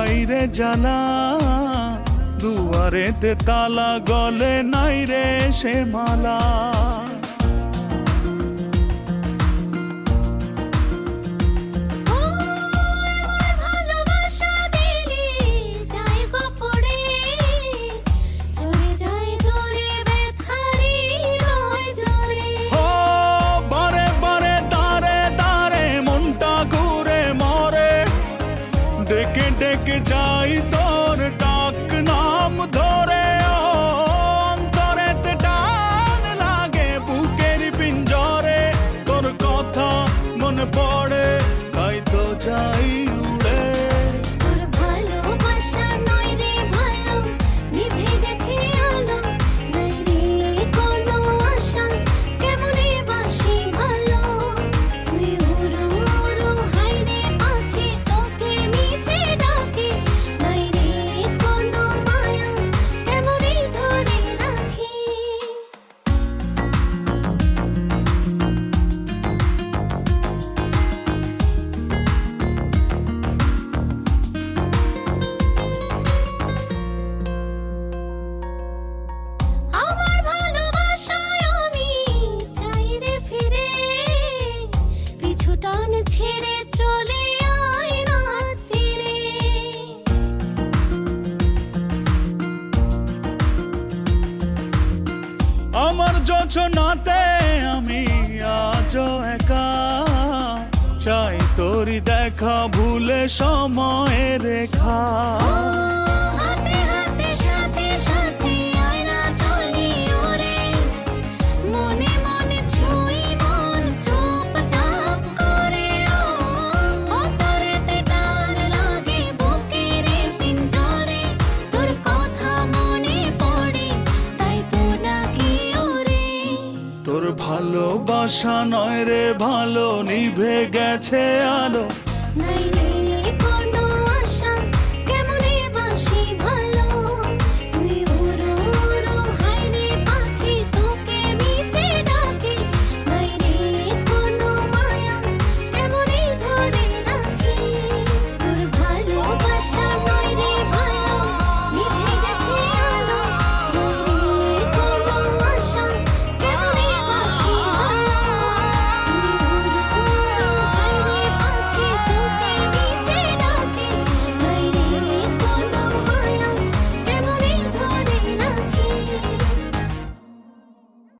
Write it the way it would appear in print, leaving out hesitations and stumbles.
নাই রে জানা, দুয়ারেতে তালা, গলে নাই রে সে মালা। ডেকে ডেকে যাই তোর ডাক নাম ধরে, অন্তরেতে টান লাগে বুকের পিঞ্জরে, তোর কথা মনে পড়ে তাই তো যাই উড়ে। তোর ভালোবাসা নয় রে ভালো, নিভে গেছে আলো, নাই রে কোনো আশা, কেমনে বাসি ভালো। তুই উড়ু উড়ু হাই রে পাখি, তোকে নিচে ডাকি, নাই রে কোনো মায়া, কেমনে ধরে রাখি। আমার ভালোবাসায় আমি চাই রে ফিরে, পিছু টান ছেড়ে চলে আয় রাত ফিরে। আমার যোজনাতে আমি আজও একা, চাই তোরি দেখা ভুলে সময়ের রেখা। হাতে হাতে সাথে সাথে আয় না চলি ওরে, মনে মনে ছুঁই মন চুপচাপ করে। অন্তরেতে টান লাগে বুকের পিঞ্জরে, তোর কথা মনে পড়ে তাই তো ডাকি ওরে। তোর ভালোবাসা নয় রে ভালো, নিভে গেছে আলো, নাই